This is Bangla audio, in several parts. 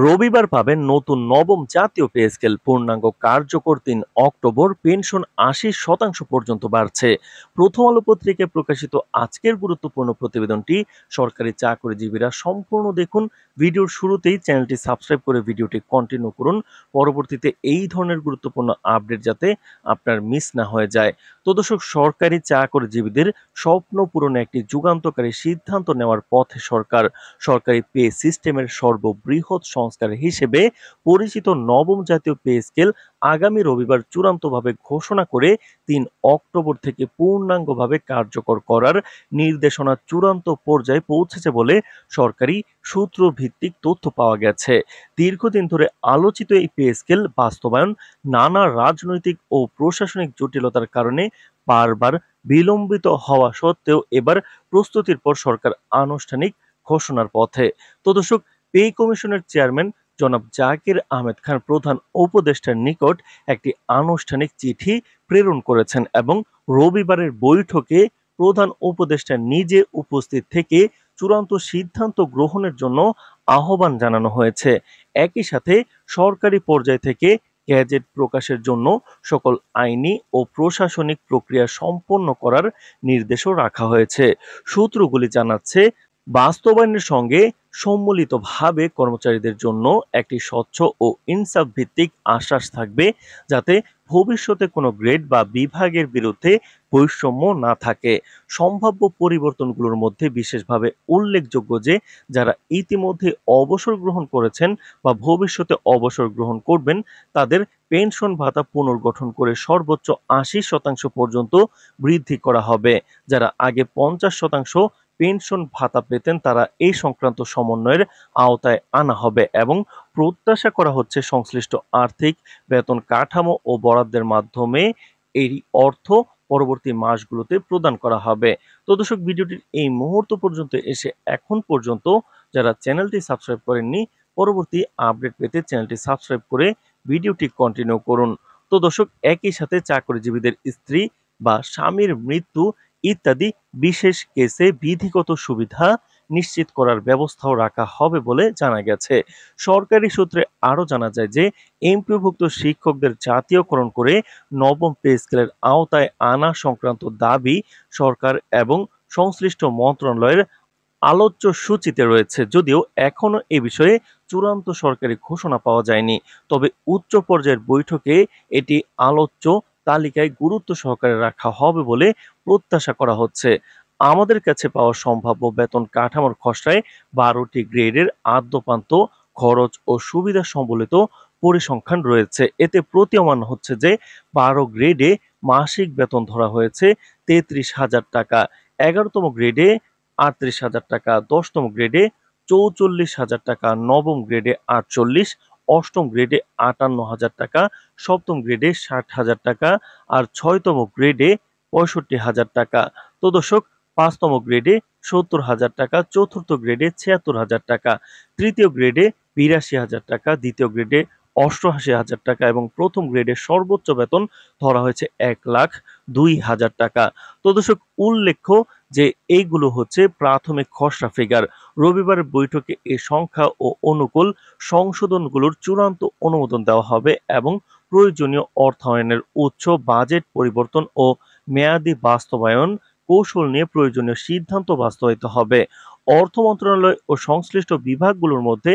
রবিবার পাবেন নতুন নবম জাতীয় পে স্কেল পূর্ণাঙ্গ কার্যকর ৩ অক্টোবর। পেনশন ৮০% পর্যন্ত বাড়ছে। প্রথম আলো পত্রিকায় প্রকাশিত আজকের গুরুত্বপূর্ণ প্রতিবেদনটি সরকারি চাকরিজীবীরা সম্পূর্ণ দেখুন। ভিডিওর শুরুতেই চ্যানেলটি সাবস্ক্রাইব করে ভিডিওটি কন্টিনিউ করুন, পরবর্তীতে এই ধরনের গুরুত্বপূর্ণ আপডেট যাতে আপনার মিস না হয়ে যায়। তো দর্শক, সরকারি চাকরিজীবীদের স্বপ্ন পূরণে একটি যুগান্তকারী সিদ্ধান্ত নেওয়ার পথে সরকার। সরকারি পে সিস্টেমের সর্ববৃহৎ সংস্কার হিসেবে পরিচিত নবম জাতীয় পে স্কেল আগামী রবিবার চূড়ান্তভাবে ঘোষণা করে ৩ অক্টোবর থেকে পূর্ণাঙ্গভাবে কার্যকর করার নির্দেশনা চূড়ান্ত পর্যায়ে পৌঁছেছে বলে সরকারি সূত্র ভিত্তিক তথ্য পাওয়া গেছে। দীর্ঘদিন ধরে আলোচিত এই পে স্কেল বাস্তবায়ন নানা রাজনৈতিক ও প্রশাসনিক জটিলতার কারণে বারবার বিলম্বিত হওয়া সত্ত্বেও এবার প্রস্তুতির পর সরকার আনুষ্ঠানিক ঘোষণার পথে। তো দর্শক, পে কমিশনের চেয়ারম্যান জনাব জাকির আহমেদ খান প্রধান উপদেষ্টার নিকট একটি আনুষ্ঠানিক চিঠি প্রেরণ করেছেন এবং রবিবারের বৈঠকে প্রধান উপদেষ্টা নিজে উপস্থিত থেকে চূড়ান্ত সিদ্ধান্ত গ্রহণের জন্য আহ্বান জানানো হয়েছে। একই সাথে সরকারি পর্যায় থেকে গ্যাজেট প্রকাশের জন্য সকল আইনি ও প্রশাসনিক প্রক্রিয়া সম্পন্ন করার নির্দেশও রাখা হয়েছে। সূত্রগুলি জানাচ্ছে, বাস্তবায়নের সঙ্গে সম্মিলিতভাবে কর্মচারীদের জন্য একটি স্বচ্ছ ও ইনসাফ ভিত্তিক আশ্বাস থাকবে, যাতে ভবিষ্যতে কোনো গ্রেড বা বিভাগের বিরুদ্ধে বৈষম্য না থাকে। সম্ভাব্য পরিবর্তনগুলোর মধ্যে বিশেষভাবে উল্লেখযোগ্য যে, যারা ইতিমধ্যে অবসর গ্রহণ করেছেন বা ভবিষ্যতে অবসর গ্রহণ করবেন, তাদের পেনশন ভাতা পুনর্গঠন করে সর্বোচ্চ ৮০% পর্যন্ত বৃদ্ধি করা হবে। যারা আগে ৫০% পেনশন ভাতা পেতেন, তারা এই সংক্রান্ত সমন্বয়ের আওতায় আনা হবে এবং প্রত্যাশা করা হচ্ছে সংশ্লিষ্ট আর্থিক, বেতন কাঠামো ও বরাদ্দের মাধ্যমে এই অর্থ পরবর্তী মাসগুলোতে প্রদান করা হবে। তো দর্শক, ভিডিওটির এই মুহূর্ত পর্যন্ত এসে এখন পর্যন্ত যারা চ্যানেলটি সাবস্ক্রাইব করেননি, পরবর্তী আপডেট পেতে চ্যানেলটি সাবস্ক্রাইব করে ভিডিওটি কন্টিনিউ করুন। তো দর্শক, একই সাথে চাকরিজীবীদের স্ত্রী বা স্বামীর মৃত্যু ইত্যাদি বিশেষ কেসে বিধিগত সুবিধা নিশ্চিত করার ব্যবস্থাও রাখা হবে বলে জানা গেছে। সরকারি সূত্রে আরও জানা যায় যে, এমপিওভুক্ত শিক্ষকদের জাতীয়করণ করে নবম পে স্কেলের আওতায় আনা সংক্রান্ত দাবি সরকার এবং সংশ্লিষ্ট মন্ত্রণালয়ের আলোচ্য সূচিতে রয়েছে। যদিও এখনো এ বিষয়ে চূড়ান্ত সরকারি ঘোষণা পাওয়া যায়নি, তবে উচ্চ পর্যায়ের বৈঠকে এটি আলোচ্য তালিকায় গুরুত্ব সহকারে রাখা হবে বলে প্রত্যাশা করা হচ্ছে। আমাদের কাছে পাওয়া সম্ভাব্য বেতন কাঠামোর খসড়ায় ১২টি গ্রেডের আদ্যপান্ত খরচ ও সুবিধা সম্বলিত পরিসংখ্যান রয়েছে। এতে প্রতীয়মান হচ্ছে যে, ১২ গ্রেডে মাসিক বেতন ধরা হয়েছে ৩৩,০০০ টাকা, ১১তম গ্রেডে ৩৮,০০০ টাকা, ১০তম গ্রেডে ৪৪,০০০ টাকা, নবম গ্রেডে ৪৮, অষ্টম গ্রেডে ৫৮,০০০ টাকা, সপ্তম গ্রেডে ৬০,০০০ টাকা, আর ৬তম গ্রেডে ৬৫,০০০ টাকা। তো দর্শক, ৫তম গ্রেডে ৭০,০০০ টাকা, চতুর্থ গ্রেডে ৭৬,০০০ টাকা, তৃতীয় গ্রেডে ৮২,০০০ টাকা, দ্বিতীয় গ্রেডে ৮৮,০০০ টাকা এবং প্রথম গ্রেডের সর্বোচ্চ বেতন ধরা হয়েছে ১,০২,০০০ টাকা। তো দর্শক, উল্লেখ্য যে এইগুলো হচ্ছে প্রাথমিক খসড়া ফিগার। রবিবারের বৈঠকে এই সংখ্যা ও অনুকূল সংশোধনগুলোর চূড়ান্ত অনুমোদন দেওয়া হবে এবং প্রয়োজনীয় অর্থায়নের উৎস, বাজেট পরিবর্তন ও মেয়াদি বাস্তবায়ন কৌশল নিয়ে প্রয়োজনীয় সিদ্ধান্ত বাস্তবায়িত হবে। অর্থ মন্ত্রণালয় ও সংশ্লিষ্ট বিভাগগুলোর মধ্যে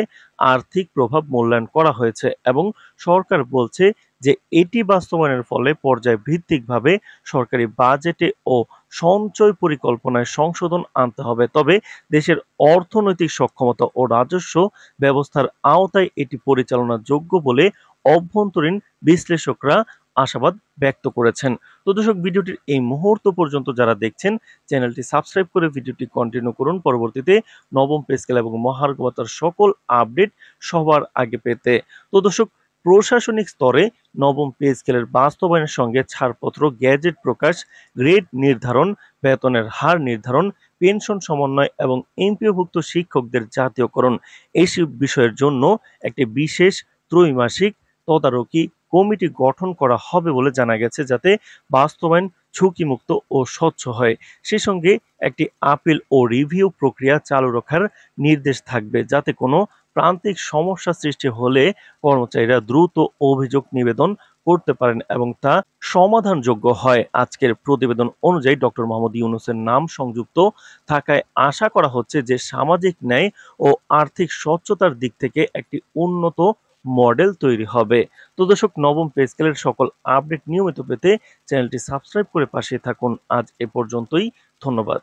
আর্থিক প্রভাব মূল্যায়ন করা হয়েছে এবং সরকার বলছে যে, এটি বাস্তবায়নের ফলে পর্যায় ভিত্তিকভাবে সরকারি বাজেটে ও সঞ্চয় পরিকল্পনায় সংশোধন আনতে হবে। তবে দেশের অর্থনৈতিক সক্ষমতা ও রাজস্ব ব্যবস্থার আওতায় এটি পরিচালনাযোগ্য বলে অভ্যন্তরীণ বিশ্লেষকরা আশাবাদ ব্যক্ত করেছেন। তো দর্শক, ভিডিওটির এই মুহূর্ত পর্যন্ত যারা দেখছেন, চ্যানেলটি সাবস্ক্রাইব করে ভিডিওটি কন্টিনিউ করুন, পরবর্তীতে নবম পে স্কেল এবং মহার্ঘ ভাতার সকল আপডেট সবার আগে পেতে। তো দর্শক, প্রশাসনিক স্তরে নবম পে স্কেলের বাস্তবায়নের সঙ্গে ছাড়পত্র, গ্যাজেট প্রকাশ, গ্রেড নির্ধারণ, বেতনের হার নির্ধারণ, পেনশন সমন্বয় এবং এমপিওভুক্ত শিক্ষকদের জাতীয়করণ এইসব বিষয়ের জন্য একটি বিশেষ ত্রৈমাসিক তদারকি কমিটি গঠন করা হবে বলে জানা গেছে, যাতে বাস্তবায়ন ঝুঁকিমুক্ত ও স্বচ্ছ হয়। সেই সঙ্গে একটি আপিল ও রিভিউ প্রক্রিয়া চালু রাখার নির্দেশ থাকবে, যাতে কোনো প্রান্তিক সমস্যা সৃষ্টি হলে কর্মচারীরা দ্রুত অভিযোগ নিবেদন করতে পারেন এবং তা সমাধানযোগ্য হয়। আজকের প্রতিবেদন অনুযায়ী ডক্টর মোহাম্মদ ইউনূসের নাম সংযুক্ত থাকায় আশা করা হচ্ছে যে সামাজিক ন্যায় ও আর্থিক স্বচ্ছতার দিক থেকে একটি উন্নত মডেল তৈরি হবে। তো দর্শক, নবম পে স্কেলের সকল আপডেট নিয়মিত পেতে চ্যানেলটি সাবস্ক্রাইব করে পাশে থাকুন। আজ এ পর্যন্তই। ধন্যবাদ।